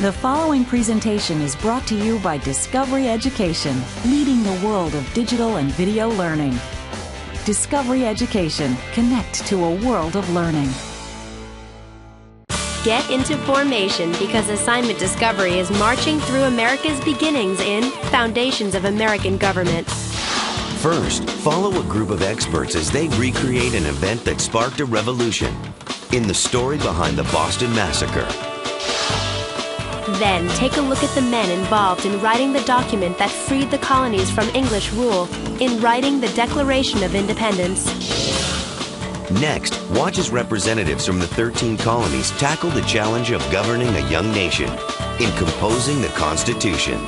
The following presentation is brought to you by Discovery Education, leading the world of digital and video learning. Discovery Education, connect to a world of learning. Get into formation because Assignment Discovery is marching through America's beginnings in Foundations of American Government. First, follow a group of experts as they recreate an event that sparked a revolution in the story behind the Boston Massacre. Then, take a look at the men involved in writing the document that freed the colonies from English rule, in writing the Declaration of Independence. Next, watch as representatives from the 13 colonies tackle the challenge of governing a young nation in composing the Constitution.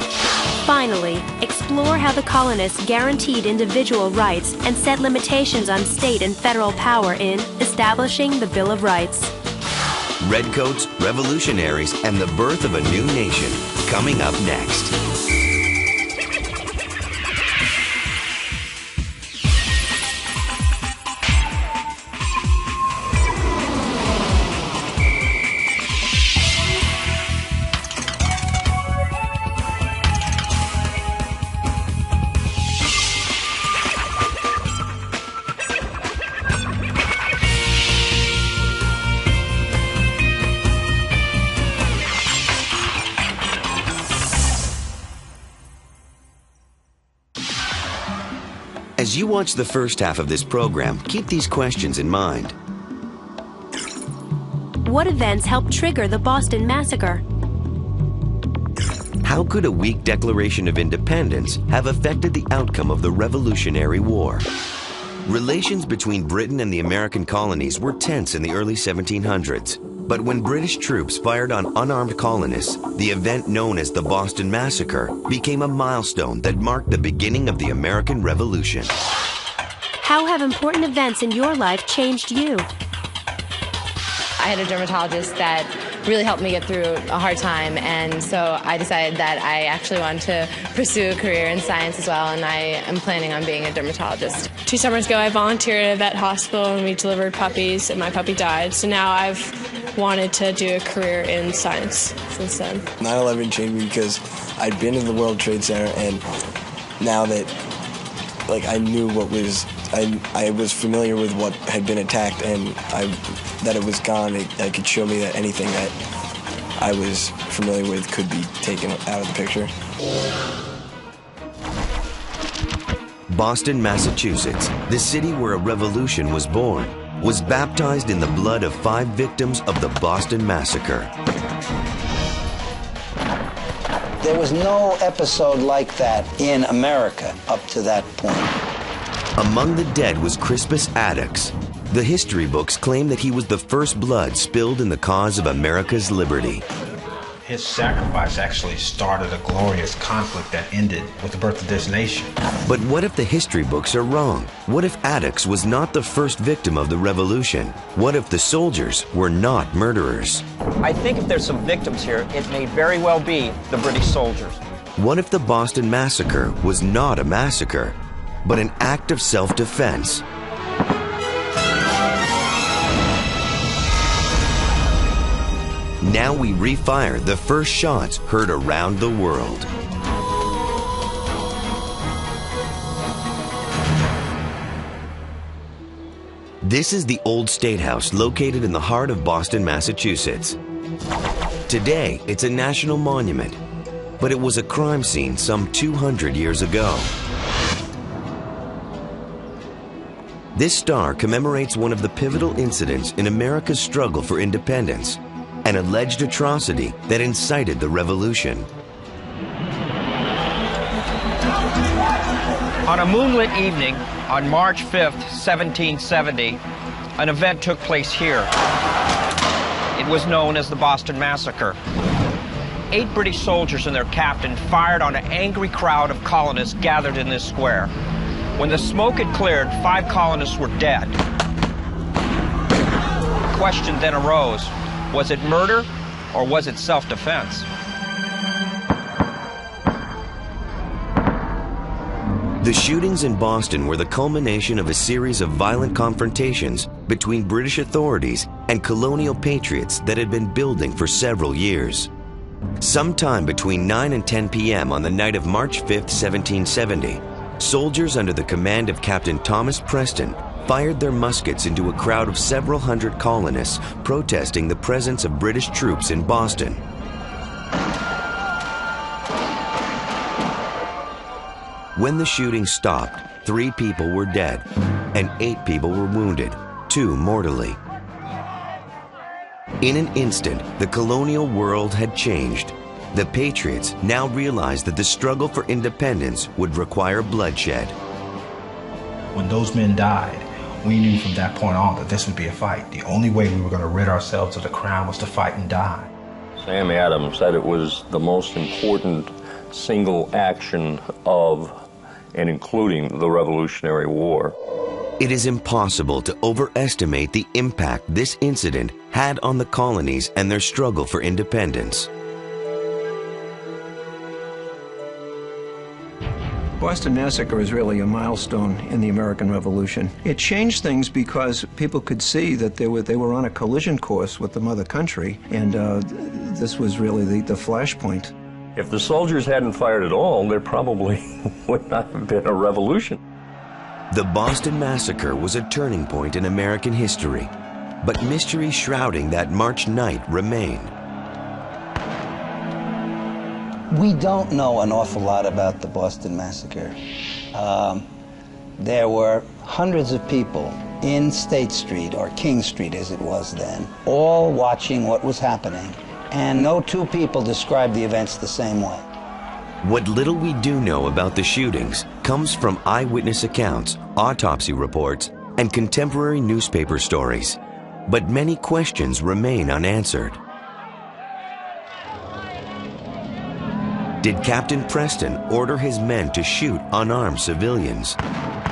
Finally, explore how the colonists guaranteed individual rights and set limitations on state and federal power in establishing the Bill of Rights. Redcoats, revolutionaries, and the birth of a new nation, coming up next. As you watch the first half of this program, keep these questions in mind. What events helped trigger the Boston Massacre? How could a weak Declaration of Independence have affected the outcome of the Revolutionary War? Relations between Britain and the American colonies were tense in the early 1700s. But when British troops fired on unarmed colonists, the event known as the Boston Massacre became a milestone that marked the beginning of the American Revolution. How have important events in your life changed you? I had a dermatologist that really helped me get through a hard time, and so I decided that I actually wanted to pursue a career in science as well, and I am planning on being a dermatologist. 2 summers ago, I volunteered at a vet hospital, and we delivered puppies, and my puppy died. So now I've wanted to do a career in science since then. 9/11 changed me because I'd been in the World Trade Center, and now that I knew what was, I was familiar with what had been attacked, and that it was gone. It could show me that anything that I was familiar with could be taken out of the picture. Boston, Massachusetts, the city where a revolution was born, was baptized in the blood of 5 victims of the Boston Massacre. There was no episode like that in America up to that point. Among the dead was Crispus Attucks. The history books claim that he was the first blood spilled in the cause of America's liberty. His sacrifice actually started a glorious conflict that ended with the birth of this nation. But what if the history books are wrong? What if Attucks was not the first victim of the revolution? What if the soldiers were not murderers? I think if there's some victims here, it may very well be the British soldiers. What if the Boston Massacre was not a massacre, but an act of self-defense? Now we refire the first shots heard around the world. This is the Old State House located in the heart of Boston, Massachusetts. Today, it's a national monument, but it was a crime scene some 200 years ago. This star commemorates one of the pivotal incidents in America's struggle for independence, an alleged atrocity that incited the revolution. On a moonlit evening on March 5th, 1770, an event took place here. It was known as the Boston Massacre. 8 British soldiers and their captain fired on an angry crowd of colonists gathered in this square. When the smoke had cleared, 5 colonists were dead. The question then arose, was it murder or was it self-defense? The shootings in Boston were the culmination of a series of violent confrontations between British authorities and colonial patriots that had been building for several years. Sometime between 9 and 10 p.m. on the night of March 5th, 1770, soldiers under the command of Captain Thomas Preston fired their muskets into a crowd of several hundred colonists protesting the presence of British troops in Boston. When the shooting stopped, 3 people were dead and 8 people were wounded, 2 mortally. In an instant, the colonial world had changed. The Patriots now realized that the struggle for independence would require bloodshed. When those men died, we knew from that point on that this would be a fight. The only way we were going to rid ourselves of the crown was to fight and die. Sam Adams said it was the most important single action of and including the Revolutionary War. It is impossible to overestimate the impact this incident had on the colonies and their struggle for independence. Boston Massacre is really a milestone in the American Revolution. It changed things because people could see that they were on a collision course with the mother country, and this was really the flashpoint. If the soldiers hadn't fired at all, there probably would not have been a revolution. The Boston Massacre was a turning point in American history, but mystery shrouding that March night remained. We don't know an awful lot about the Boston Massacre. There were hundreds of people in State Street, or King Street as it was then, all watching what was happening, and no 2 people described the events the same way. What little we do know about the shootings comes from eyewitness accounts, autopsy reports, and contemporary newspaper stories. But many questions remain unanswered. Did Captain Preston order his men to shoot unarmed civilians?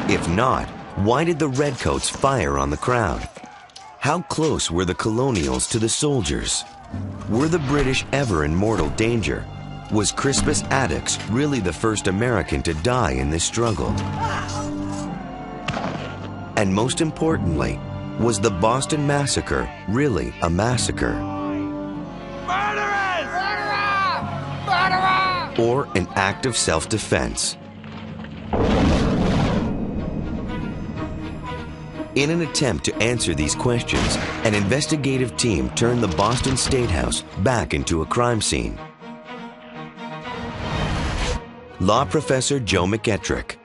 If not, why did the Redcoats fire on the crowd? How close were the colonials to the soldiers? Were the British ever in mortal danger? Was Crispus Attucks really the first American to die in this struggle? And most importantly, was the Boston Massacre really a massacre? Murderers! Murderer! Or an act of self-defense? In an attempt to answer these questions, an investigative team turned the Boston State House back into a crime scene. Law professor Joe McEtrick,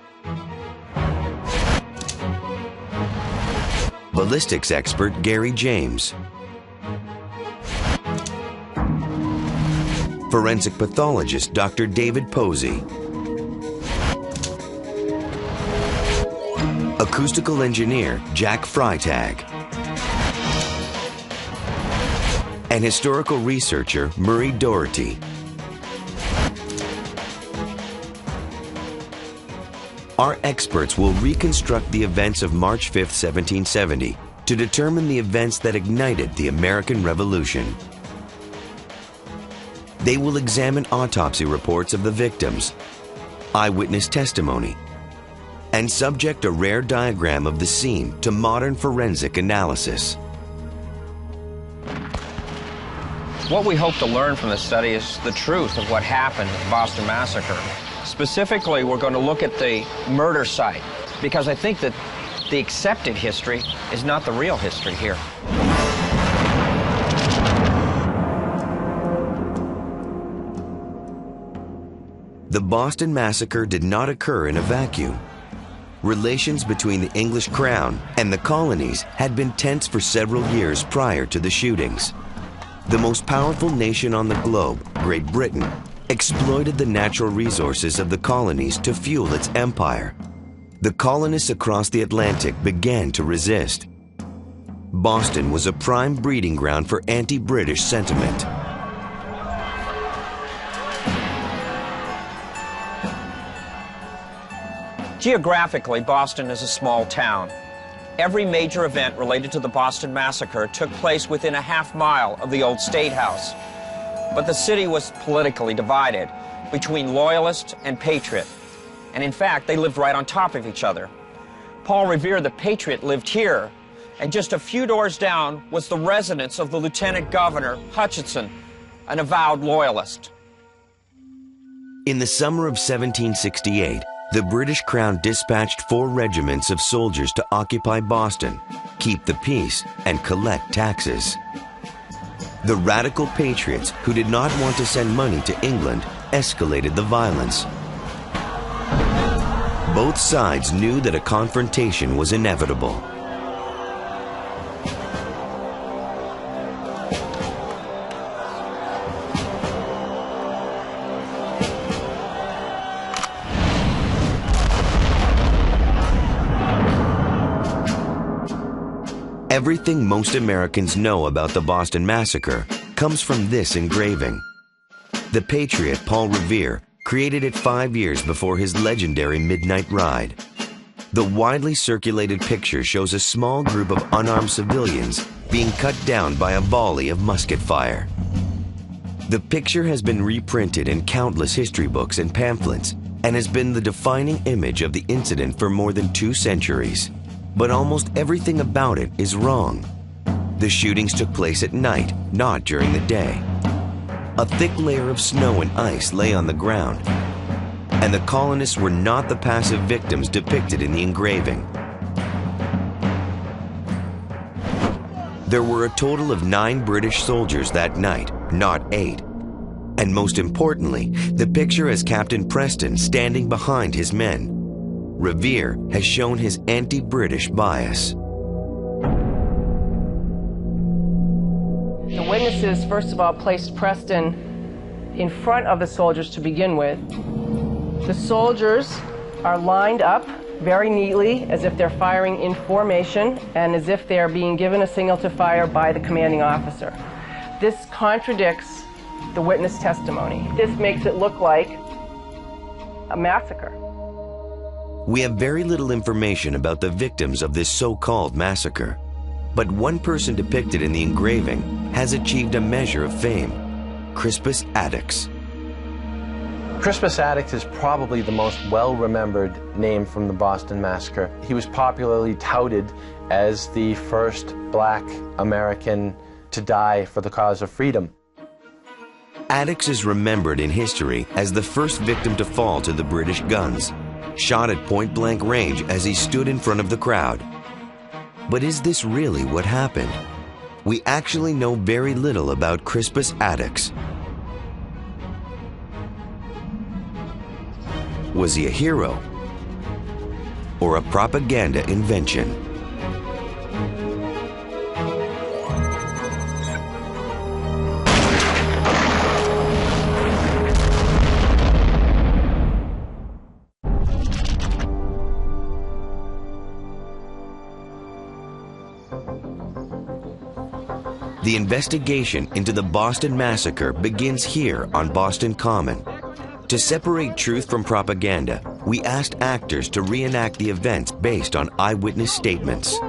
ballistics expert Gary James, forensic pathologist Dr. David Posey, acoustical engineer Jack Freitag, and historical researcher Murray Doherty. Our experts will reconstruct the events of March 5th, 1770 to determine the events that ignited the American Revolution. They will examine autopsy reports of the victims, eyewitness testimony, and subject a rare diagram of the scene to modern forensic analysis. What we hope to learn from this study is the truth of what happened at the Boston Massacre. Specifically, we're going to look at the murder site, because I think that the accepted history is not the real history here. The Boston Massacre did not occur in a vacuum. Relations between the English crown and the colonies had been tense for several years prior to the shootings. The most powerful nation on the globe, Great Britain, exploited the natural resources of the colonies to fuel its empire. The colonists across the Atlantic began to resist. Boston was a prime breeding ground for anti-British sentiment. Geographically, Boston is a small town. Every major event related to the Boston Massacre took place within a half-mile of the old State House. But the city was politically divided between Loyalist and Patriot. And in fact, they lived right on top of each other. Paul Revere, the Patriot, lived here, and just a few doors down was the residence of the Lieutenant Governor, Hutchinson, an avowed loyalist. In the summer of 1768, the British Crown dispatched 4 regiments of soldiers to occupy Boston, keep the peace, and collect taxes. The radical patriots, who did not want to send money to England, escalated the violence. Both sides knew that a confrontation was inevitable. Everything most Americans know about the Boston Massacre comes from this engraving. The patriot Paul Revere created it 5 years before his legendary midnight ride. The widely circulated picture shows a small group of unarmed civilians being cut down by a volley of musket fire. The picture has been reprinted in countless history books and pamphlets and has been the defining image of the incident for more than 2 centuries. But almost everything about it is wrong. The shootings took place at night, not during the day. A thick layer of snow and ice lay on the ground, and the colonists were not the passive victims depicted in the engraving. There were a total of 9 British soldiers that night, not 8. And most importantly, the picture has Captain Preston standing behind his men. Revere has shown his anti-British bias. The witnesses, first of all, placed Preston in front of the soldiers to begin with. The soldiers are lined up very neatly as if they're firing in formation and as if they are being given a signal to fire by the commanding officer. This contradicts the witness testimony. This makes it look like a massacre. We have very little information about the victims of this so-called massacre, but one person depicted in the engraving has achieved a measure of fame: Crispus Attucks. Crispus Attucks is probably the most well-remembered name from the Boston Massacre. He was popularly touted as the first black American to die for the cause of freedom. Attucks is remembered in history as the first victim to fall to the British guns, shot at point-blank range as he stood in front of the crowd. But is this really what happened? We actually know very little about Crispus Attucks. Was he a hero or a propaganda invention? The investigation into the Boston Massacre begins here on Boston Common. To separate truth from propaganda, we asked actors to reenact the events based on eyewitness statements.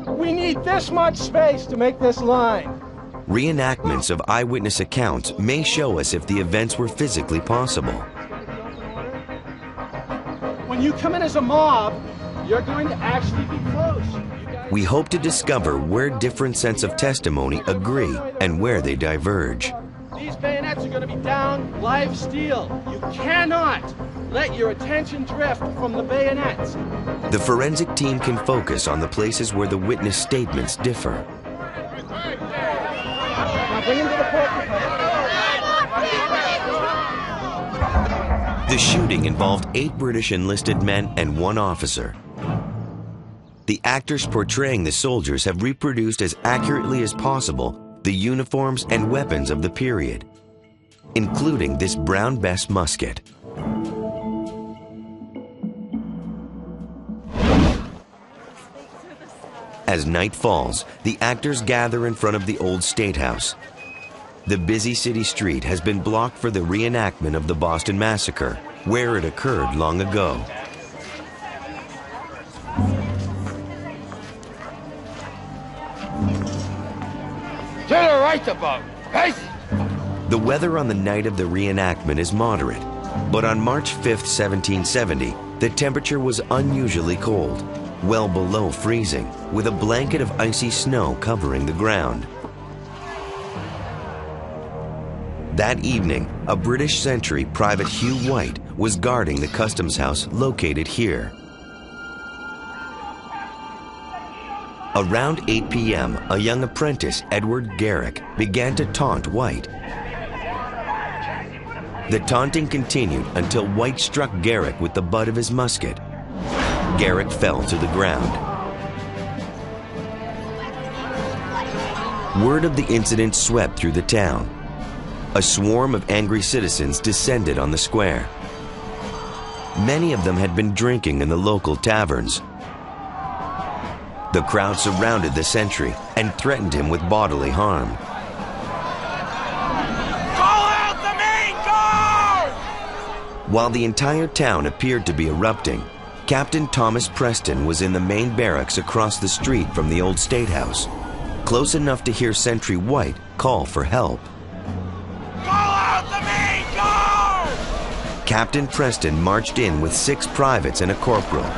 We need this much space to make this line. Reenactments of eyewitness accounts may show us if the events were physically possible. When you come in as a mob, you're going to actually be close. We hope to discover where different sets of testimony agree and where they diverge. These bayonets are going to be down live steel. You cannot let your attention drift from the bayonets. The forensic team can focus on the places where the witness statements differ. Now bring him to the The shooting involved 8 British enlisted men and 1 officer. The actors portraying the soldiers have reproduced as accurately as possible the uniforms and weapons of the period, including this Brown Bess musket. As night falls, the actors gather in front of the old State House. The busy city street has been blocked for the reenactment of the Boston Massacre, where it occurred long ago. To the right above. Hey! The weather on the night of the reenactment is moderate, but on March 5th, 1770, the temperature was unusually cold, well below freezing, with a blanket of icy snow covering the ground. That evening, a British sentry, Private Hugh White, was guarding the customs house located here. Around 8 p.m., a young apprentice, Edward Garrick, began to taunt White. The taunting continued until White struck Garrick with the butt of his musket. Garrick fell to the ground. Word of the incident swept through the town. A swarm of angry citizens descended on the square. Many of them had been drinking in the local taverns. The crowd surrounded the sentry and threatened him with bodily harm. Call out the main guard! While the entire town appeared to be erupting, Captain Thomas Preston was in the main barracks across the street from the old State House, close enough to hear Sentry White call for help. Call out the main guard! Captain Preston marched in with 6 privates and a corporal.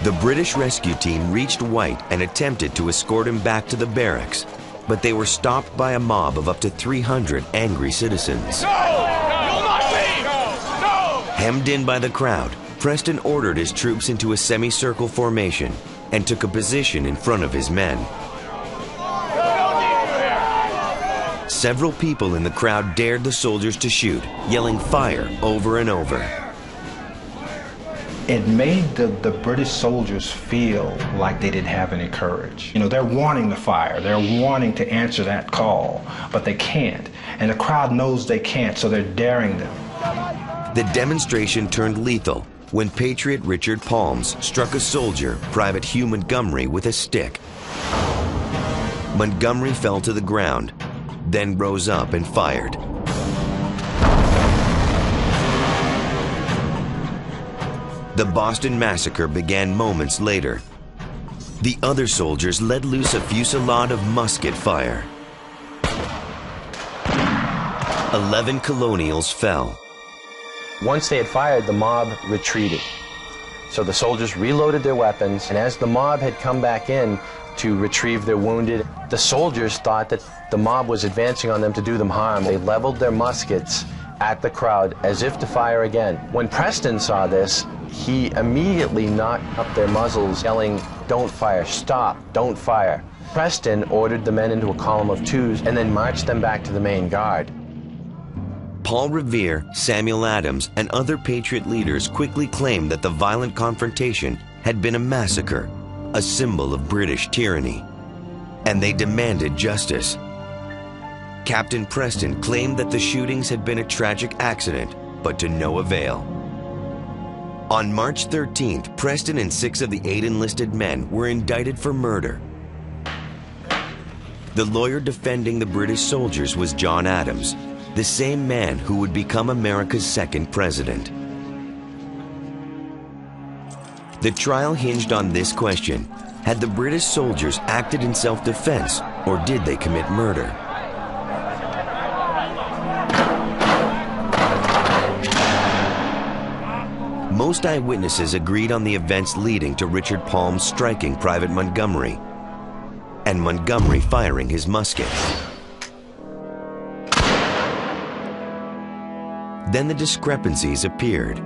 The British rescue team reached White and attempted to escort him back to the barracks, but they were stopped by a mob of up to 300 angry citizens. No! You'll not leave! No! Hemmed in by the crowd, Preston ordered his troops into a semicircle formation and took a position in front of his men. Several people in the crowd dared the soldiers to shoot, yelling fire over and over. It made the British soldiers feel like they didn't have any courage. You know, they're wanting to fire, they're wanting to answer that call, but they can't. And the crowd knows they can't, so they're daring them. The demonstration turned lethal when Patriot Richard Palms struck a soldier, Private Hugh Montgomery, with a stick. Montgomery fell to the ground, then rose up and fired. The Boston Massacre began moments later. The other soldiers let loose a fusillade of musket fire. 11 colonials fell. Once they had fired, the mob retreated. So the soldiers reloaded their weapons, and as the mob had come back in to retrieve their wounded, the soldiers thought that the mob was advancing on them to do them harm. They leveled their muskets at the crowd as if to fire again. When Preston saw this, he immediately knocked up their muzzles, yelling, "Don't fire, stop, don't fire." Preston ordered the men into a column of 2s and then marched them back to the main guard. Paul Revere, Samuel Adams, and other Patriot leaders quickly claimed that the violent confrontation had been a massacre, a symbol of British tyranny, and they demanded justice. Captain Preston claimed that the shootings had been a tragic accident, but to no avail. On March 13th, Preston and 6 of the 8 enlisted men were indicted for murder. The lawyer defending the British soldiers was John Adams, the same man who would become America's 2nd president. The trial hinged on this question: had the British soldiers acted in self-defense, or did they commit murder? Most eyewitnesses agreed on the events leading to Richard Palms striking Private Montgomery and Montgomery firing his musket. Then the discrepancies appeared.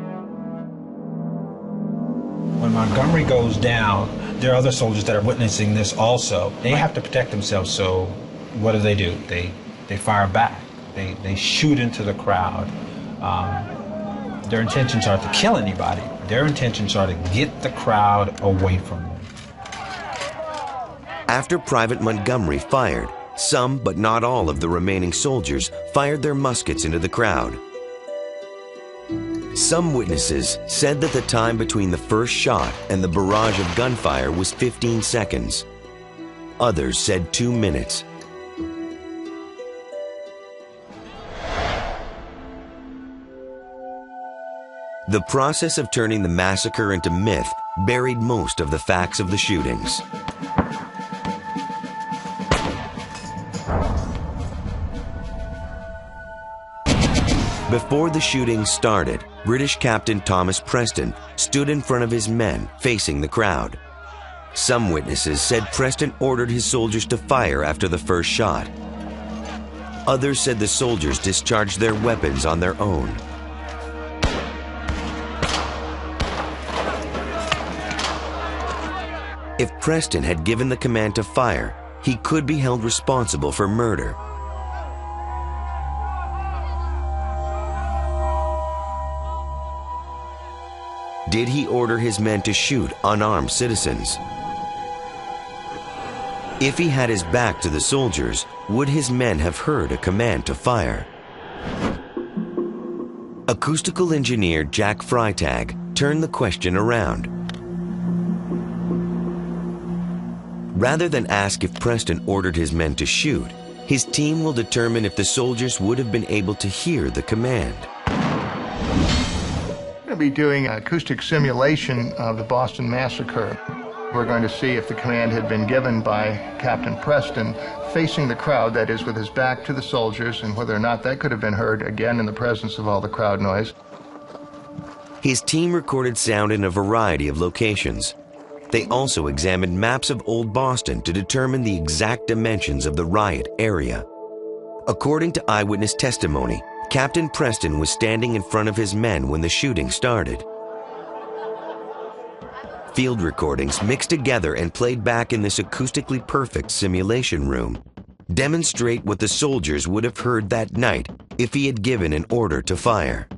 When Montgomery goes down, there are other soldiers that are witnessing this also. They have to protect themselves, so what do? They fire back. They shoot into the crowd. Their intentions are to kill anybody. Their intentions are to get the crowd away from them. After Private Montgomery fired, some but not all of the remaining soldiers fired their muskets into the crowd. Some witnesses said that the time between the first shot and the barrage of gunfire was 15 seconds. Others said 2 minutes. The process of turning the massacre into myth buried most of the facts of the shootings. Before the shooting started, British Captain Thomas Preston stood in front of his men facing the crowd. Some witnesses said Preston ordered his soldiers to fire after the first shot. Others said the soldiers discharged their weapons on their own. If Preston had given the command to fire, he could be held responsible for murder. Did he order his men to shoot unarmed citizens? If he had his back to the soldiers, would his men have heard a command to fire? Acoustical engineer Jack Freitag turned the question around. Rather than ask if Preston ordered his men to shoot, his team will determine if the soldiers would have been able to hear the command. We're going to be doing an acoustic simulation of the Boston Massacre. We're going to see if the command had been given by Captain Preston facing the crowd, that is, with his back to the soldiers, and whether or not that could have been heard, again, in the presence of all the crowd noise. His team recorded sound in a variety of locations. They also examined maps of Old Boston to determine the exact dimensions of the riot area. According to eyewitness testimony, Captain Preston was standing in front of his men when the shooting started. Field recordings mixed together and played back in this acoustically perfect simulation room demonstrate what the soldiers would have heard that night if he had given an order to fire.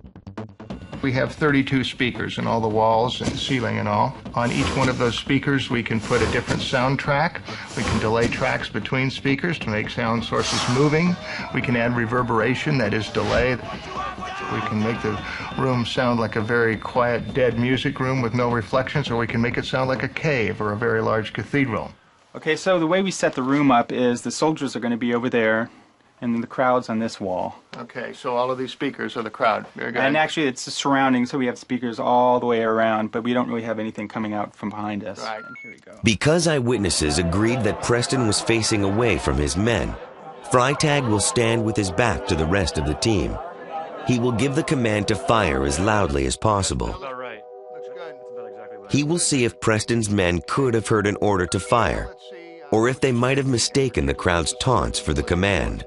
We have 32 speakers in all the walls and ceiling and all. On each one of those speakers, we can put a different sound track. We can delay tracks between speakers to make sound sources moving. We can add reverberation, that is delay. We can make the room sound like a very quiet, dead music room with no reflections, or we can make it sound like a cave or a very large cathedral. Okay, so the way we set the room up is the soldiers are going to be over there, and then the crowd's on this wall. Okay, so all of these speakers are the crowd. Very good. And actually it's the surrounding, so we have speakers all the way around, but we don't really have anything coming out from behind us. Right. And here we go. Because eyewitnesses agreed that Preston was facing away from his men, Freitag will stand with his back to the rest of the team. He will give the command to fire as loudly as possible. All right. Looks good. He will see if Preston's men could have heard an order to fire, or if they might have mistaken the crowd's taunts for the command.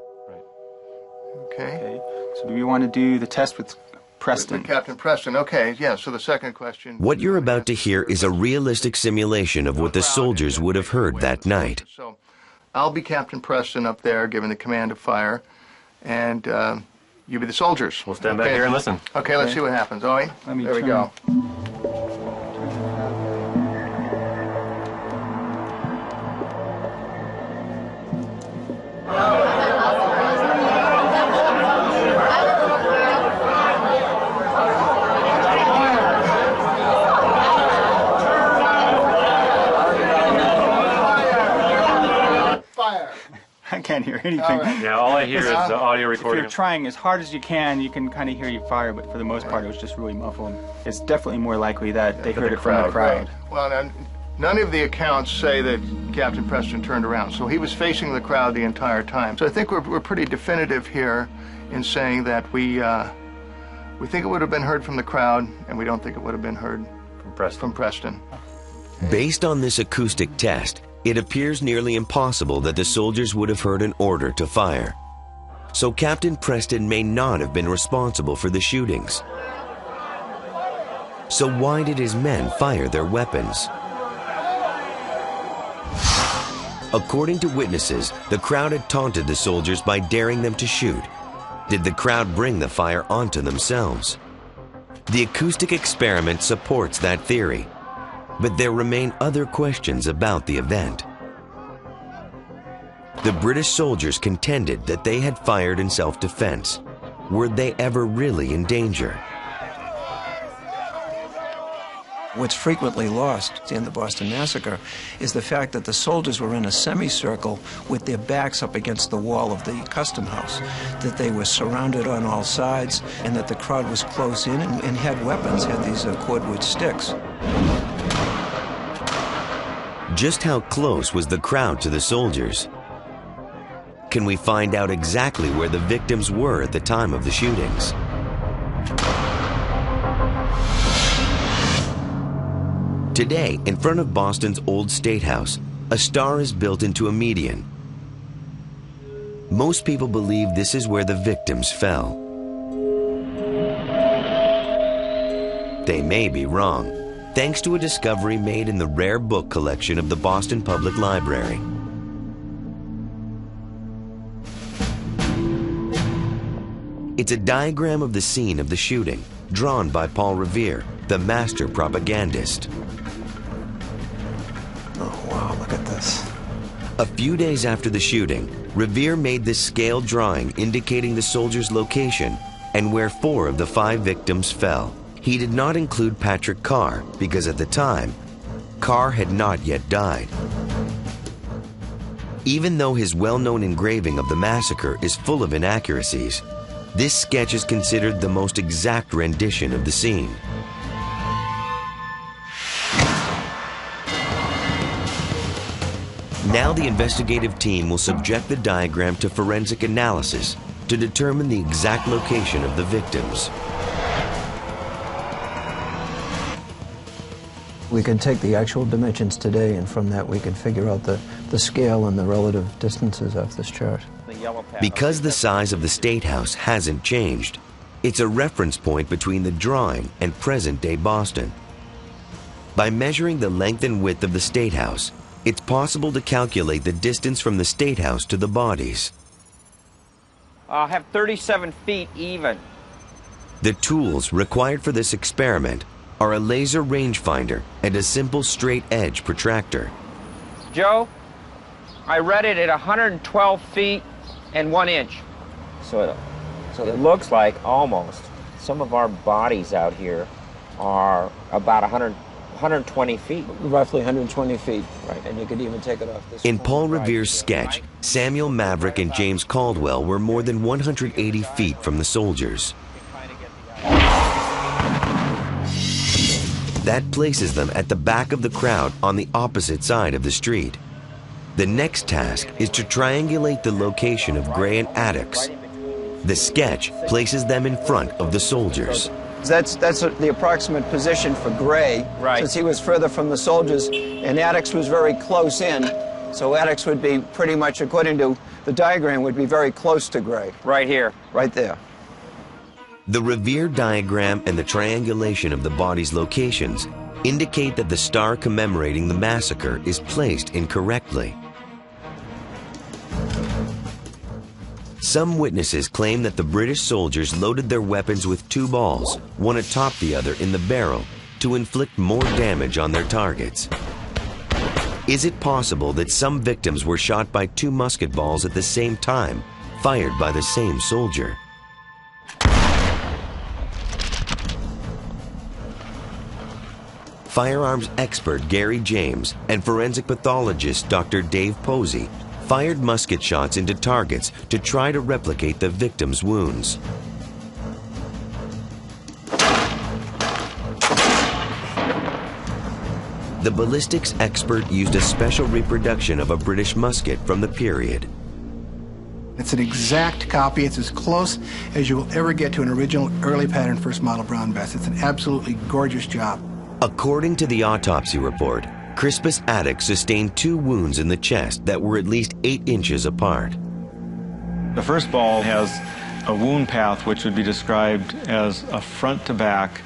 Okay. So do we want to do the test with Preston? With Captain Preston, okay, yeah, so the second question. What you're about to hear is a realistic simulation of what the soldiers would have heard that night. So I'll be Captain Preston up there giving the command to fire, and you be the soldiers. We'll stand back here and listen. Okay, let's see what happens. Owie, there we go. I can't hear anything. Right. Yeah, all I hear is the audio recording. If you're trying as hard as you can kind of hear you fire, but for the most part it was just really muffled. It's definitely more likely that they heard it from the crowd. Well, none of the accounts say that Captain Preston turned around, so he was facing the crowd the entire time. So I think we're pretty definitive here in saying that we think it would have been heard from the crowd, and we don't think it would have been heard from Preston. Based on this acoustic test, it appears nearly impossible that the soldiers would have heard an order to fire. So Captain Preston may not have been responsible for the shootings. So why did his men fire their weapons? According to witnesses, the crowd had taunted the soldiers by daring them to shoot. Did the crowd bring the fire onto themselves? The acoustic experiment supports that theory. But there remain other questions about the event. The British soldiers contended that they had fired in self-defense. Were they ever really in danger? What's frequently lost in the Boston Massacre is the fact that the soldiers were in a semicircle with their backs up against the wall of the custom house, that they were surrounded on all sides, and that the crowd was close in and had weapons, had these cordwood sticks. Just how close was the crowd to the soldiers? Can we find out exactly where the victims were at the time of the shootings? Today, in front of Boston's Old State House, a star is built into a median. Most people believe this is where the victims fell. They may be wrong, thanks to a discovery made in the rare book collection of the Boston Public Library. It's a diagram of the scene of the shooting, drawn by Paul Revere, the master propagandist. Oh, wow, look at this. A few days after the shooting, Revere made this scale drawing indicating the soldiers' location and where 4 of the 5 victims fell. He did not include Patrick Carr because at the time, Carr had not yet died. Even though his well-known engraving of the massacre is full of inaccuracies, this sketch is considered the most exact rendition of the scene. Now the investigative team will subject the diagram to forensic analysis to determine the exact location of the victims. We can take the actual dimensions today, and from that we can figure out the scale and the relative distances of this chart. Because the size of the State House hasn't changed, it's a reference point between the drawing and present-day Boston. By measuring the length and width of the State House, it's possible to calculate the distance from the State House to the bodies. I'll have 37 feet even. The tools required for this experiment are a laser rangefinder and a simple straight edge protractor. Joe, I read it at 112 feet and 1 inch. So it looks like almost some of our bodies out here are about 120 feet. Roughly 120 feet, right, and you could even take it off this. In Paul Revere's sketch, Samuel Maverick and James Caldwell were more than 180 feet from the soldiers. That places them at the back of the crowd on the opposite side of the street. The next task is to triangulate the location of Gray and Attucks. The sketch places them in front of the soldiers. That's the approximate position for Gray, since he was further from the soldiers, and Attucks was very close in, so Attucks would be pretty much, according to the diagram, would be very close to Gray. Right here. Right there. The Revere diagram and the triangulation of the bodies' locations indicate that the star commemorating the massacre is placed incorrectly. Some witnesses claim that the British soldiers loaded their weapons with 2 balls, one atop the other in the barrel, to inflict more damage on their targets. Is it possible that some victims were shot by 2 musket balls at the same time, fired by the same soldier? Firearms expert Gary James and forensic pathologist Dr. Dave Posey fired musket shots into targets to try to replicate the victims' wounds. The ballistics expert used a special reproduction of a British musket from the period. It's an exact copy. It's as close as you will ever get to an original early pattern first model Brown Bess. It's an absolutely gorgeous job. According to the autopsy report, Crispus Attucks sustained 2 wounds in the chest that were at least 8 inches apart. The first ball has a wound path which would be described as a front to back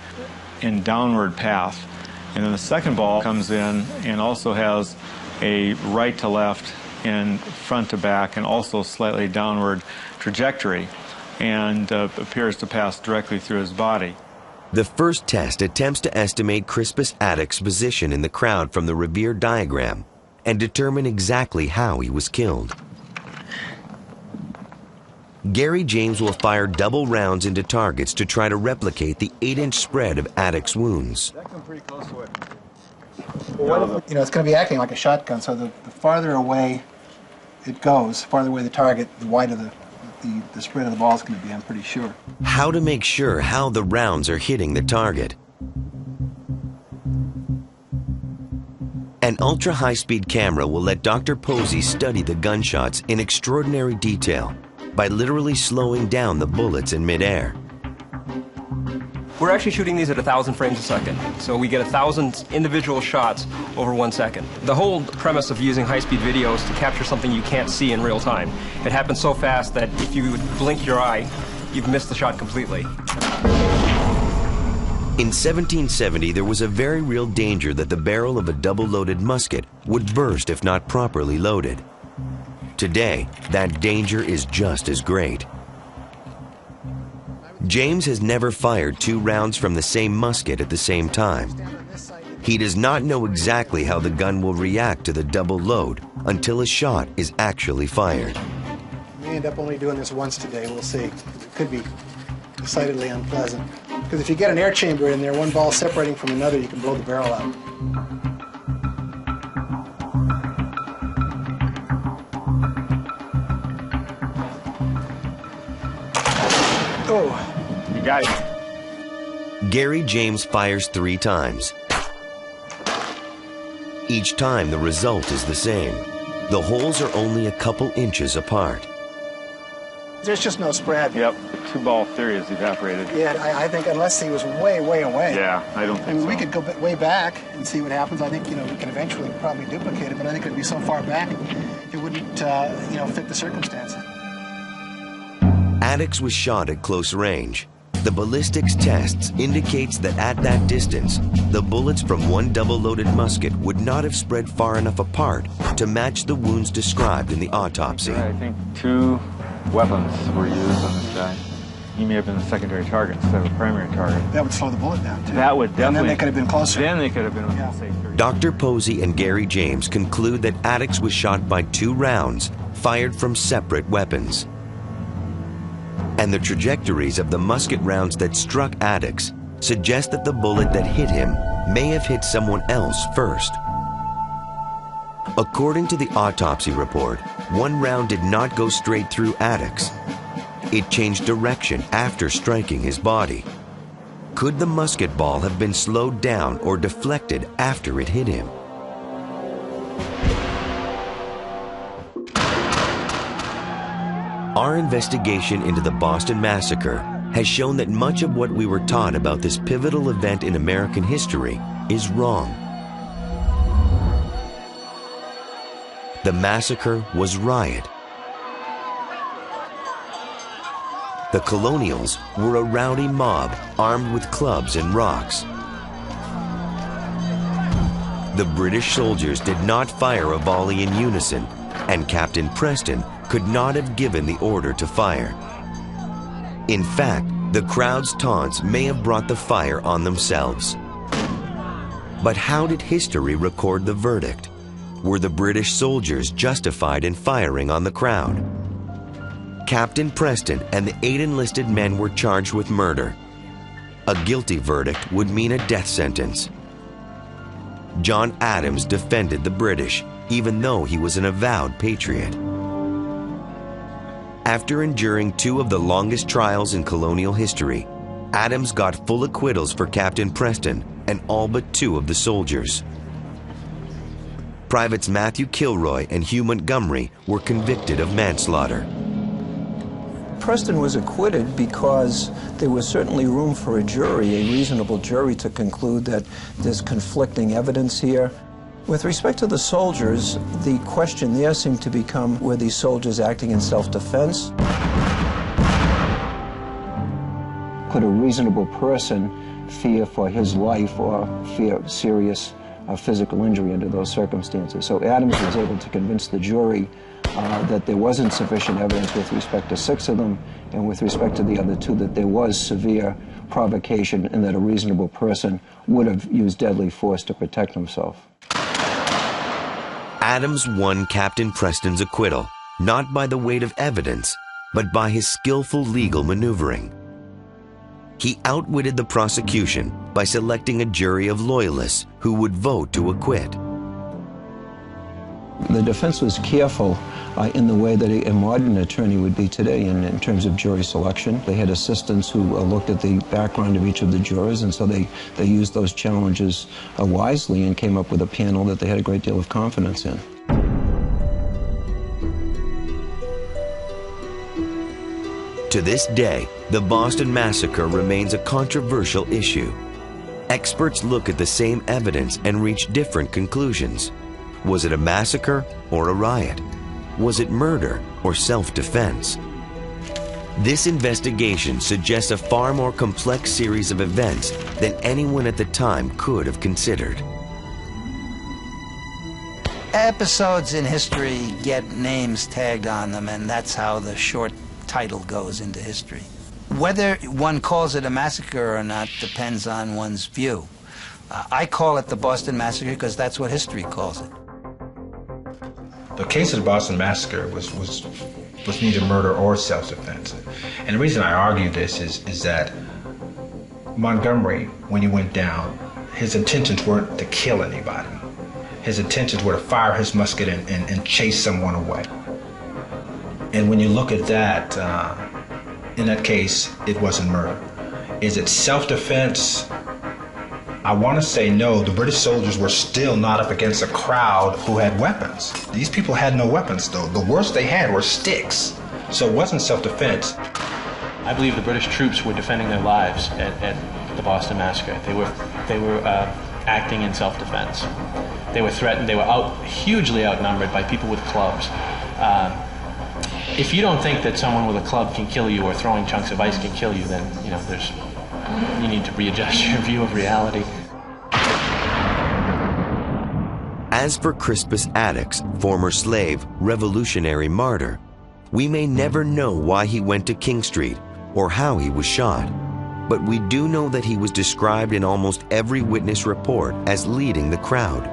in downward path. And then the second ball comes in and also has a right to left in front to back and also slightly downward trajectory and appears to pass directly through his body. The first test attempts to estimate Crispus Attucks' position in the crowd from the Revere diagram and determine exactly how he was killed. Gary James will fire double rounds into targets to try to replicate the 8-inch spread of Attucks' wounds. Well, it's going to be acting like a shotgun, so the farther away it goes, the farther away the target, the wider the spread of the ball is going to be, I'm pretty sure. How to make sure how the rounds are hitting the target. An ultra-high-speed camera will let Dr. Posey study the gunshots in extraordinary detail by literally slowing down the bullets in midair. We're actually shooting these at 1,000 frames a second, so we get 1,000 individual shots over 1 second. The whole premise of using high-speed video is to capture something you can't see in real time. It happens so fast that if you blink your eye, you've missed the shot completely. In 1770, there was a very real danger that the barrel of a double-loaded musket would burst if not properly loaded. Today, that danger is just as great. James has never fired 2 rounds from the same musket at the same time. He does not know exactly how the gun will react to the double load until a shot is actually fired. We end up only doing this once today, we'll see. It could be decidedly unpleasant. Because if you get an air chamber in there, one ball separating from another, you can blow the barrel out. Oh. You got it. Gary James fires 3 times. Each time the result is the same. The holes are only a couple inches apart. There's just no spread. Yep, the 2-ball theory is evaporated. Yeah, I think unless he was way, way away. Yeah, I don't think so. We could go way back and see what happens. I think, we can eventually probably duplicate it, but I think it would be so far back it wouldn't, fit the circumstances. Addicks was shot at close range. The ballistics tests indicates that at that distance, the bullets from one double-loaded musket would not have spread far enough apart to match the wounds described in the autopsy. I think 2 weapons were used on this guy. He may have been a secondary target instead of a primary target. That would slow the bullet down, too. That would definitely. And then they could have been closer. Then they could have been within, say, 30. Dr. Posey and Gary James conclude that Addicks was shot by 2 rounds fired from separate weapons. And the trajectories of the musket rounds that struck Addicks suggest that the bullet that hit him may have hit someone else first. According to the autopsy report, 1 round did not go straight through Addicks. It changed direction after striking his body. Could the musket ball have been slowed down or deflected after it hit him? Our investigation into the Boston Massacre has shown that much of what we were taught about this pivotal event in American history is wrong. The massacre was riot. The Colonials were a rowdy mob armed with clubs and rocks. The British soldiers did not fire a volley in unison, and Captain Preston could not have given the order to fire. In fact, the crowd's taunts may have brought the fire on themselves. But how did history record the verdict? Were the British soldiers justified in firing on the crowd? Captain Preston and the 8 enlisted men were charged with murder. A guilty verdict would mean a death sentence. John Adams defended the British, even though he was an avowed patriot. After enduring 2 of the longest trials in colonial history, Adams got full acquittals for Captain Preston and all but 2 of the soldiers. Privates Matthew Kilroy and Hugh Montgomery were convicted of manslaughter. Preston was acquitted because there was certainly room for a jury, a reasonable jury, to conclude that there's conflicting evidence here. With respect to the soldiers, the question there seemed to become, were these soldiers acting in self-defense? Could a reasonable person fear for his life or fear serious physical injury under those circumstances? So Adams was able to convince the jury that there wasn't sufficient evidence with respect to 6 of them, and with respect to the other 2, that there was severe provocation and that a reasonable person would have used deadly force to protect himself. Adams won Captain Preston's acquittal, not by the weight of evidence, but by his skillful legal maneuvering. He outwitted the prosecution by selecting a jury of loyalists who would vote to acquit. The defense was careful in the way that a modern attorney would be today in terms of jury selection. They had assistants who looked at the background of each of the jurors, and so they used those challenges wisely and came up with a panel that they had a great deal of confidence in. To this day, the Boston Massacre remains a controversial issue. Experts look at the same evidence and reach different conclusions. Was it a massacre or a riot? Was it murder or self-defense? This investigation suggests a far more complex series of events than anyone at the time could have considered. Episodes in history get names tagged on them, and that's how the short title goes into history. Whether one calls it a massacre or not depends on one's view. I call it the Boston Massacre because that's what history calls it. The case of the Boston Massacre was neither murder or self-defense. And the reason I argue this is that Montgomery, when he went down, his intentions weren't to kill anybody. His intentions were to fire his musket and chase someone away. And when you look at that, in that case, it wasn't murder. Is it self-defense? I want to say no. The British soldiers were still not up against a crowd who had weapons. These people had no weapons, though. The worst they had were sticks. So it wasn't self-defense. I believe the British troops were defending their lives at the Boston Massacre. They were acting in self-defense. They were threatened. They were hugely outnumbered by people with clubs. If you don't think that someone with a club can kill you or throwing chunks of ice can kill you, then you need to readjust your view of reality. As for Crispus Attucks, former slave, revolutionary martyr, we may never know why he went to King Street or how he was shot, but we do know that he was described in almost every witness report as leading the crowd.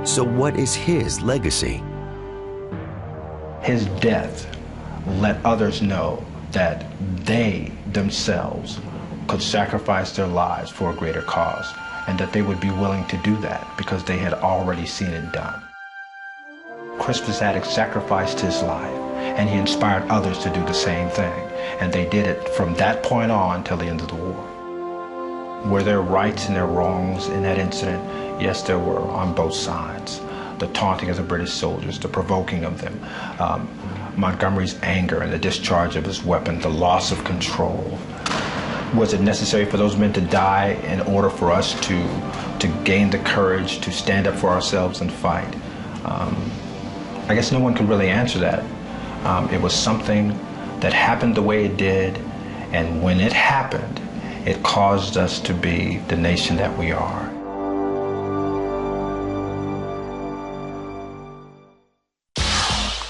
So what is his legacy? His death let others know that they themselves could sacrifice their lives for a greater cause, and that they would be willing to do that because they had already seen it done. Crispus Attucks sacrificed his life, and he inspired others to do the same thing, and they did it from that point on till the end of the war. Were there rights and there wrongs in that incident? Yes, there were, on both sides. The taunting of the British soldiers, the provoking of them, Montgomery's anger and the discharge of his weapon, the loss of control. Was it necessary for those men to die in order for us to gain the courage to stand up for ourselves and fight? I guess no one could really answer that. It was something that happened the way it did, and when it happened, it caused us to be the nation that we are.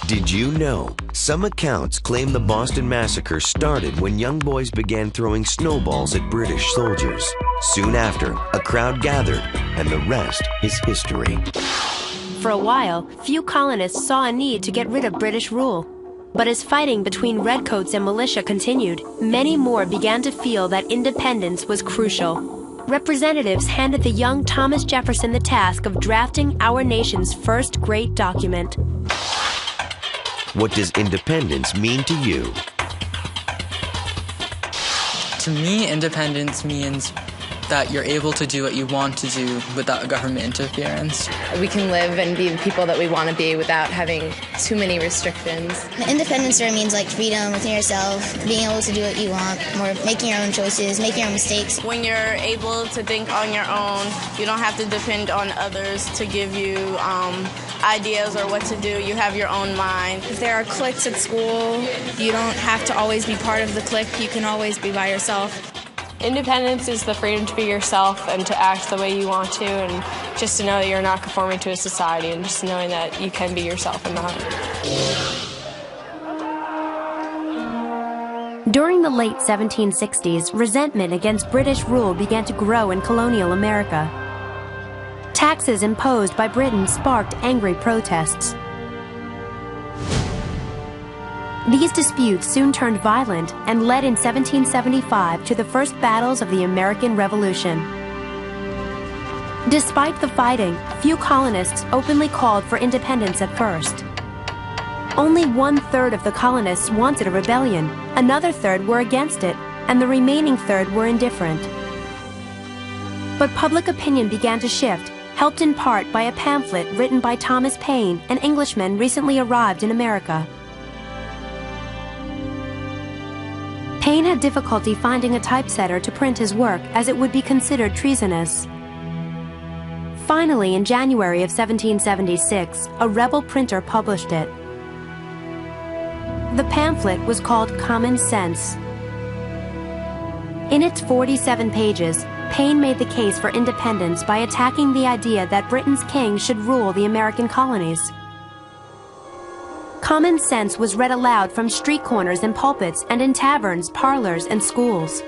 Did you know? Some accounts claim the Boston Massacre started when young boys began throwing snowballs at British soldiers. Soon after, a crowd gathered, and the rest is history. For a while, few colonists saw a need to get rid of British rule. But as fighting between redcoats and militia continued, many more began to feel that independence was crucial. Representatives handed the young Thomas Jefferson the task of drafting our nation's first great document. What does independence mean to you? To me, independence means that you're able to do what you want to do without government interference. We can live and be the people that we want to be without having too many restrictions. Independence really means like freedom within yourself, being able to do what you want, more making your own choices, making your own mistakes. When you're able to think on your own, you don't have to depend on others to give you ideas or what to do. You have your own mind. If there are cliques at school, you don't have to always be part of the clique. You can always be by yourself. Independence is the freedom to be yourself and to act the way you want to, and just to know that you're not conforming to a society, and just knowing that you can be yourself and not. During the late 1760s, resentment against British rule began to grow in colonial America. Taxes imposed by Britain sparked angry protests. These disputes soon turned violent and led in 1775 to the first battles of the American Revolution. Despite the fighting, few colonists openly called for independence at first. Only 1/3 of the colonists wanted a rebellion, another third were against it, and the remaining third were indifferent. But public opinion began to shift, helped in part by a pamphlet written by Thomas Paine, an Englishman recently arrived in America. Paine had difficulty finding a typesetter to print his work, as it would be considered treasonous. Finally, in January of 1776, a rebel printer published it. The pamphlet was called Common Sense. In its 47 pages, Paine made the case for independence by attacking the idea that Britain's king should rule the American colonies. Common Sense was read aloud from street corners and pulpits and in taverns, parlors, and schools.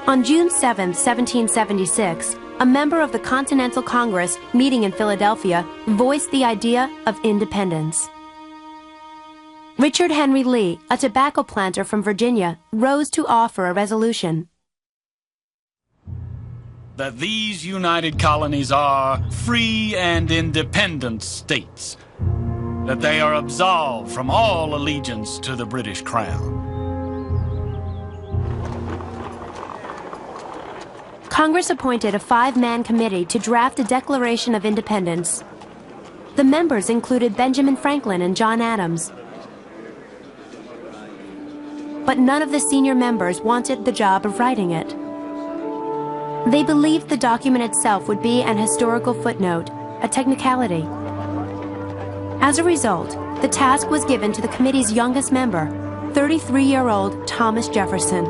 On June 7, 1776, a member of the Continental Congress meeting in Philadelphia voiced the idea of independence. Richard Henry Lee, a tobacco planter from Virginia, rose to offer a resolution. That these united colonies are free and independent states. That they are absolved from all allegiance to the British Crown. Congress appointed a 5-man committee to draft a Declaration of Independence. The members included Benjamin Franklin and John Adams. But none of the senior members wanted the job of writing it. They believed the document itself would be an historical footnote, a technicality. As a result, the task was given to the committee's youngest member, 33-year-old Thomas Jefferson.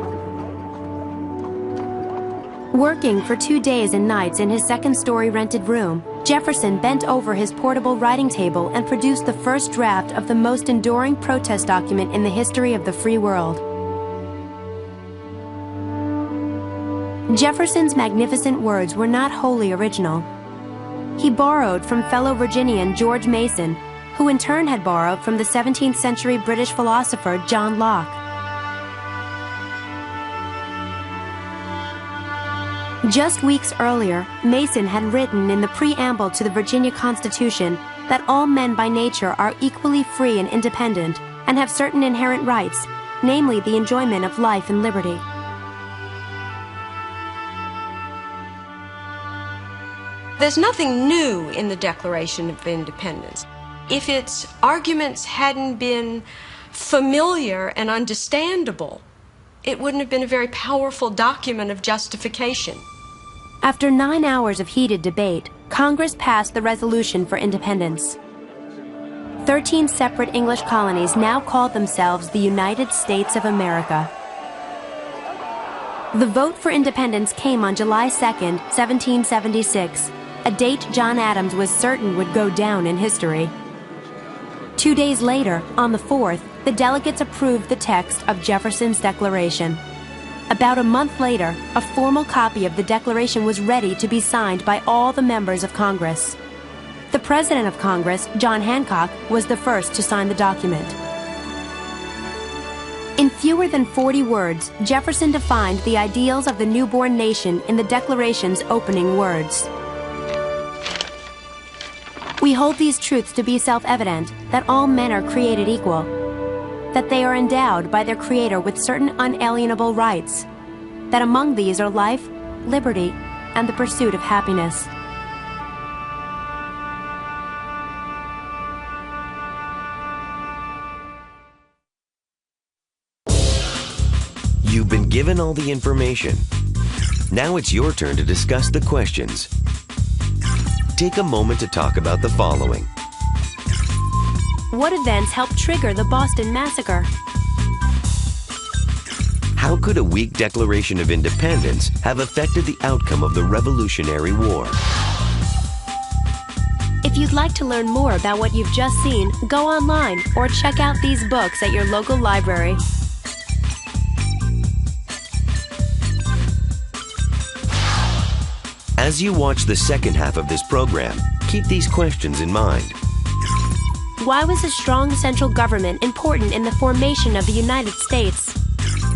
Working for 2 days and nights in his second-story rented room, Jefferson bent over his portable writing table and produced the first draft of the most enduring protest document in the history of the free world. Jefferson's magnificent words were not wholly original. He borrowed from fellow Virginian George Mason, who in turn had borrowed from the 17th century British philosopher John Locke. Just weeks earlier, Mason had written in the preamble to the Virginia Constitution that all men by nature are equally free and independent and have certain inherent rights, namely the enjoyment of life and liberty. There's nothing new in the Declaration of Independence. If its arguments hadn't been familiar and understandable, it wouldn't have been a very powerful document of justification. After 9 hours of heated debate, Congress passed the resolution for independence. 13 separate English colonies now called themselves the United States of America. The vote for independence came on July 2nd, 1776, a date John Adams was certain would go down in history. 2 days later, on the 4th, the delegates approved the text of Jefferson's Declaration. About a month later, a formal copy of the Declaration was ready to be signed by all the members of Congress. The President of Congress, John Hancock, was the first to sign the document. In fewer than 40 words, Jefferson defined the ideals of the newborn nation in the Declaration's opening words. We hold these truths to be self-evident, that all men are created equal, that they are endowed by their Creator with certain unalienable rights, that among these are life, liberty, and the pursuit of happiness. You've been given all the information. Now it's your turn to discuss the questions. Take a moment to talk about the following. What events helped trigger the Boston Massacre? How could a weak Declaration of Independence have affected the outcome of the Revolutionary War? If you'd like to learn more about what you've just seen, go online or check out these books at your local library. As you watch the second half of this program, keep these questions in mind. Why was a strong central government important in the formation of the United States?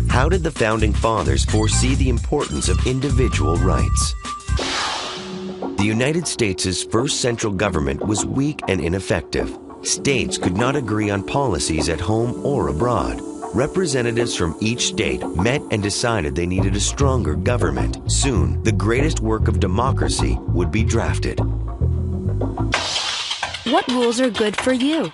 How did the Founding Fathers foresee the importance of individual rights? The United States' first central government was weak and ineffective. States could not agree on policies at home or abroad. Representatives from each state met and decided they needed a stronger government. Soon, the greatest work of democracy would be drafted. What rules are good for you?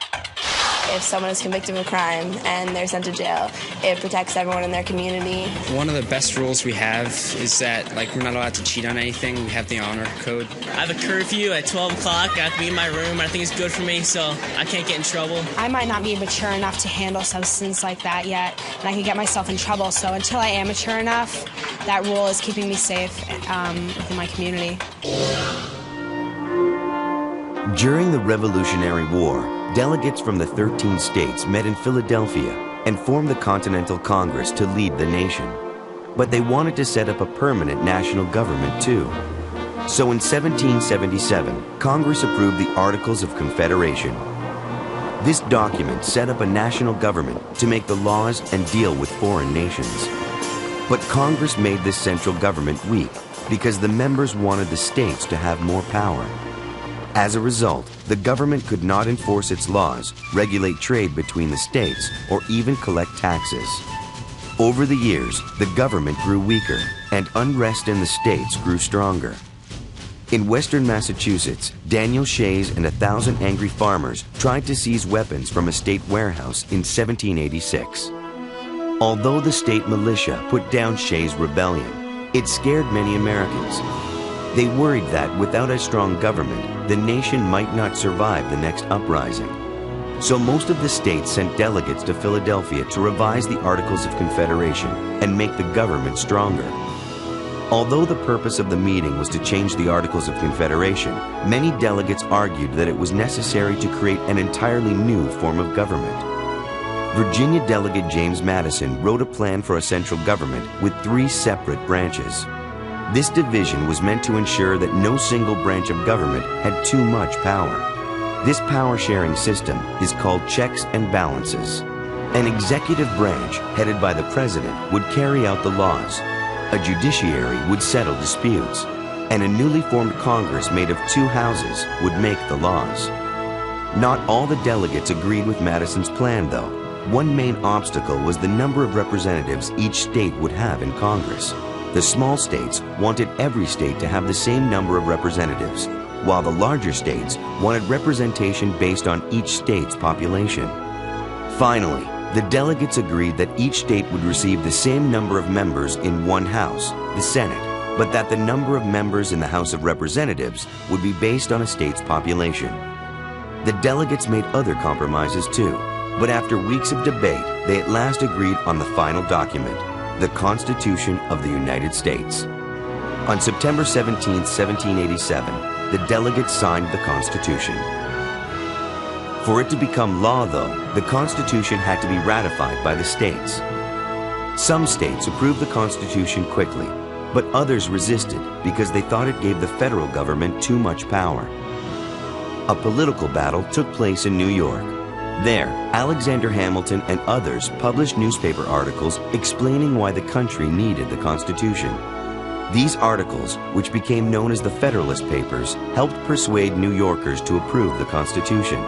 if someone is convicted of a crime and they're sent to jail, it protects everyone in their community. One of the best rules we have is that, like, we're not allowed to cheat on anything. We have the honor code. I have a curfew at 12 o'clock. I have to be in my room. I think it's good for me, so I can't get in trouble. I might not be mature enough to handle substance like that yet, and I could get myself in trouble. So until I am mature enough, that rule is keeping me safe within my community. During the Revolutionary War, delegates from the 13 states met in Philadelphia and formed the Continental Congress to lead the nation. But they wanted to set up a permanent national government too. So in 1777, Congress approved the Articles of Confederation. This document set up a national government to make the laws and deal with foreign nations. But Congress made this central government weak because the members wanted the states to have more power. As a result, the government could not enforce its laws, regulate trade between the states, or even collect taxes. Over the years, the government grew weaker, and unrest in the states grew stronger. In western Massachusetts, Daniel Shays and 1,000 angry farmers tried to seize weapons from a state warehouse in 1786. Although the state militia put down Shays' rebellion, it scared many Americans. They worried that without a strong government, the nation might not survive the next uprising. So most of the states sent delegates to Philadelphia to revise the Articles of Confederation and make the government stronger. Although the purpose of the meeting was to change the Articles of Confederation, many delegates argued that it was necessary to create an entirely new form of government. Virginia Delegate James Madison wrote a plan for a central government with 3 separate branches. This division was meant to ensure that no single branch of government had too much power. This power-sharing system is called checks and balances. An executive branch, headed by the president, would carry out the laws. A judiciary would settle disputes. And a newly formed Congress made of 2 houses would make the laws. Not all the delegates agreed with Madison's plan, though. One main obstacle was the number of representatives each state would have in Congress. The small states wanted every state to have the same number of representatives, while the larger states wanted representation based on each state's population. Finally, the delegates agreed that each state would receive the same number of members in one house, the Senate, but that the number of members in the House of Representatives would be based on a state's population. The delegates made other compromises too, but after weeks of debate, they at last agreed on the final document, the Constitution of the United States. On September 17, 1787, the delegates signed the Constitution. For it to become law, though, the Constitution had to be ratified by the states. Some states approved the Constitution quickly, but others resisted because they thought it gave the federal government too much power. A political battle took place in New York. There, Alexander Hamilton and others published newspaper articles explaining why the country needed the Constitution. These articles, which became known as the Federalist Papers, helped persuade New Yorkers to approve the Constitution.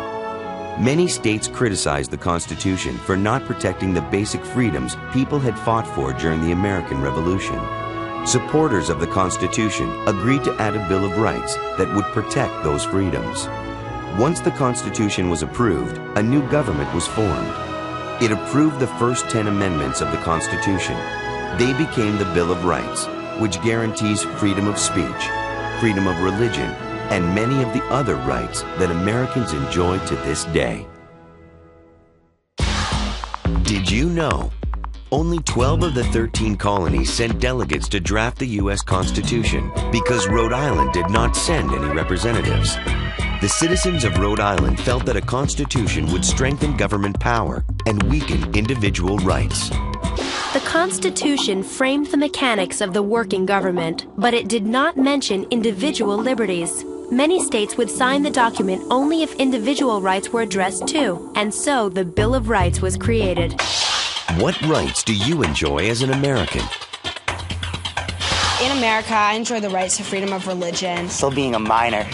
Many states criticized the Constitution for not protecting the basic freedoms people had fought for during the American Revolution. Supporters of the Constitution agreed to add a Bill of Rights that would protect those freedoms. Once the Constitution was approved, a new government was formed. It approved the first 10 amendments of the Constitution. They became the Bill of Rights, which guarantees freedom of speech, freedom of religion, and many of the other rights that Americans enjoy to this day. Did you know? Only 12 of the 13 colonies sent delegates to draft the U.S. Constitution because Rhode Island did not send any representatives. The citizens of Rhode Island felt that a constitution would strengthen government power and weaken individual rights. The Constitution framed the mechanics of the working government, but it did not mention individual liberties. Many states would sign the document only if individual rights were addressed too, and so the Bill of Rights was created. What rights do you enjoy as an American? In America, I enjoy the rights to freedom of religion. Still being a minor,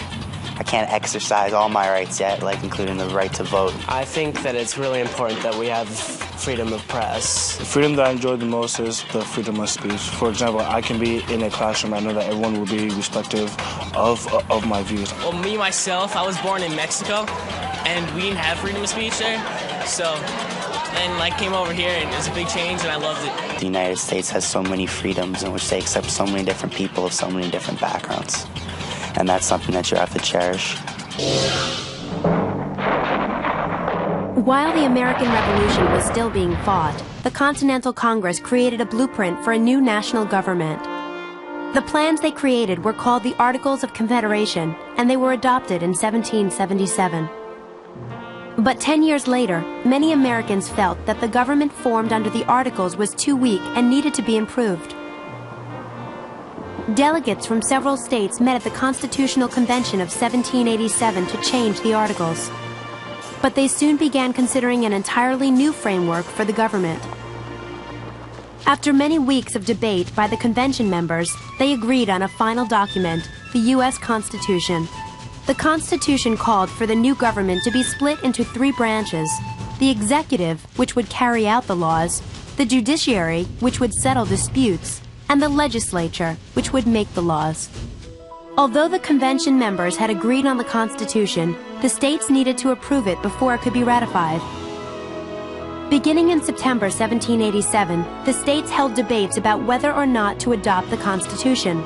I can't exercise all my rights yet, like including the right to vote. I think that it's really important that we have freedom of press. The freedom that I enjoy the most is the freedom of speech. For example, I can be in a classroom. I know that everyone will be respectful of my views. Well, me, myself, I was born in Mexico, and we didn't have freedom of speech there. So, and like came over here and it was a big change and I loved it. The United States has so many freedoms in which they accept so many different people of so many different backgrounds. And that's something that you have to cherish. While the American Revolution was still being fought, the Continental Congress created a blueprint for a new national government. The plans they created were called the Articles of Confederation, and they were adopted in 1777. But 10 years later, many Americans felt that the government formed under the Articles was too weak and needed to be improved. Delegates from several states met at the Constitutional Convention of 1787 to change the Articles. But they soon began considering an entirely new framework for the government. After many weeks of debate by the convention members, they agreed on a final document, the U.S. Constitution. The Constitution called for the new government to be split into 3 branches: the executive, which would carry out the laws, the judiciary, which would settle disputes, and the legislature, which would make the laws. Although the convention members had agreed on the Constitution, the states needed to approve it before it could be ratified. Beginning in September 1787, the states held debates about whether or not to adopt the Constitution.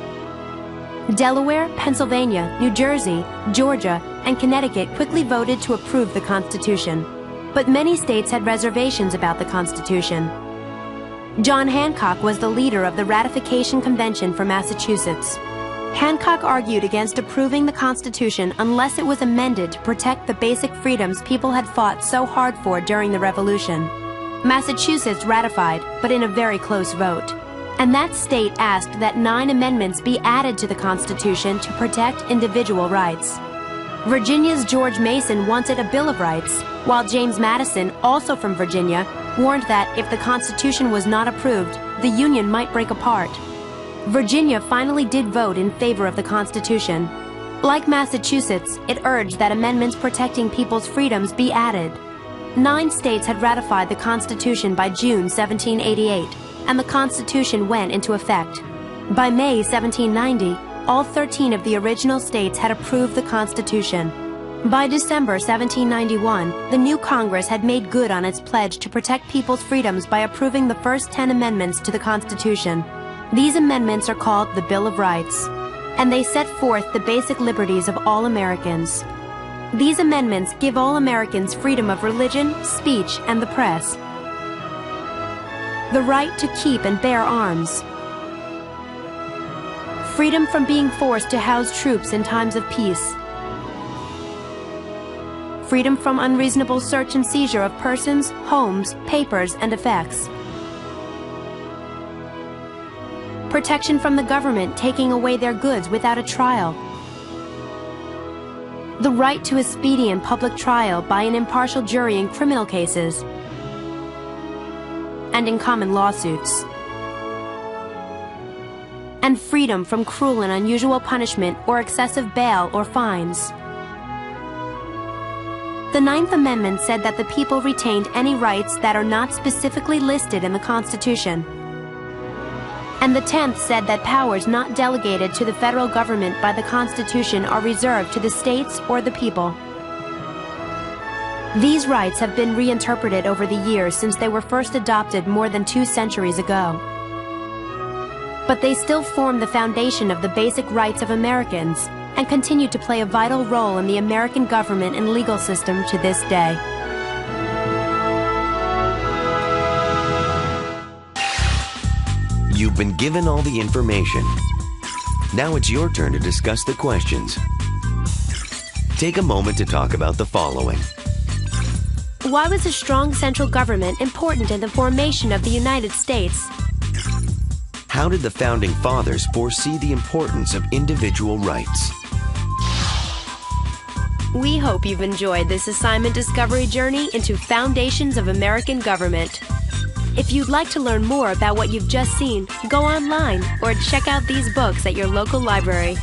Delaware, Pennsylvania, New Jersey, Georgia, and Connecticut quickly voted to approve the Constitution. But many states had reservations about the Constitution. John Hancock was the leader of the Ratification Convention for Massachusetts. Hancock argued against approving the Constitution unless it was amended to protect the basic freedoms people had fought so hard for during the Revolution. Massachusetts ratified, but in a very close vote. And that state asked that 9 amendments be added to the Constitution to protect individual rights. Virginia's George Mason wanted a Bill of Rights, while James Madison, also from Virginia, warned that if the Constitution was not approved, the Union might break apart. Virginia finally did vote in favor of the Constitution. Like Massachusetts, it urged that amendments protecting people's freedoms be added. 9 states had ratified the Constitution by June 1788, and the Constitution went into effect. By May 1790, all 13 of the original states had approved the Constitution. By December 1791, the new Congress had made good on its pledge to protect people's freedoms by approving the first 10 amendments to the Constitution. These amendments are called the Bill of Rights, and they set forth the basic liberties of all Americans. These amendments give all Americans freedom of religion, speech, and the press, the right to keep and bear arms, freedom from being forced to house troops in times of peace, freedom from unreasonable search and seizure of persons, homes, papers, and effects, protection from the government taking away their goods without a trial, the right to a speedy and public trial by an impartial jury in criminal cases and in common lawsuits, and freedom from cruel and unusual punishment or excessive bail or fines. The 9th Amendment said that the people retained any rights that are not specifically listed in the Constitution. And the 10th said that powers not delegated to the federal government by the Constitution are reserved to the states or the people. These rights have been reinterpreted over the years since they were first adopted more than 2 centuries ago. But they still form the foundation of the basic rights of Americans and continue to play a vital role in the American government and legal system to this day. You've been given all the information. Now it's your turn to discuss the questions. Take a moment to talk about the following. Why was a strong central government important in the formation of the United States? How did the Founding Fathers foresee the importance of individual rights? We hope you've enjoyed this assignment discovery journey into Foundations of American Government. If you'd like to learn more about what you've just seen, go online or check out these books at your local library.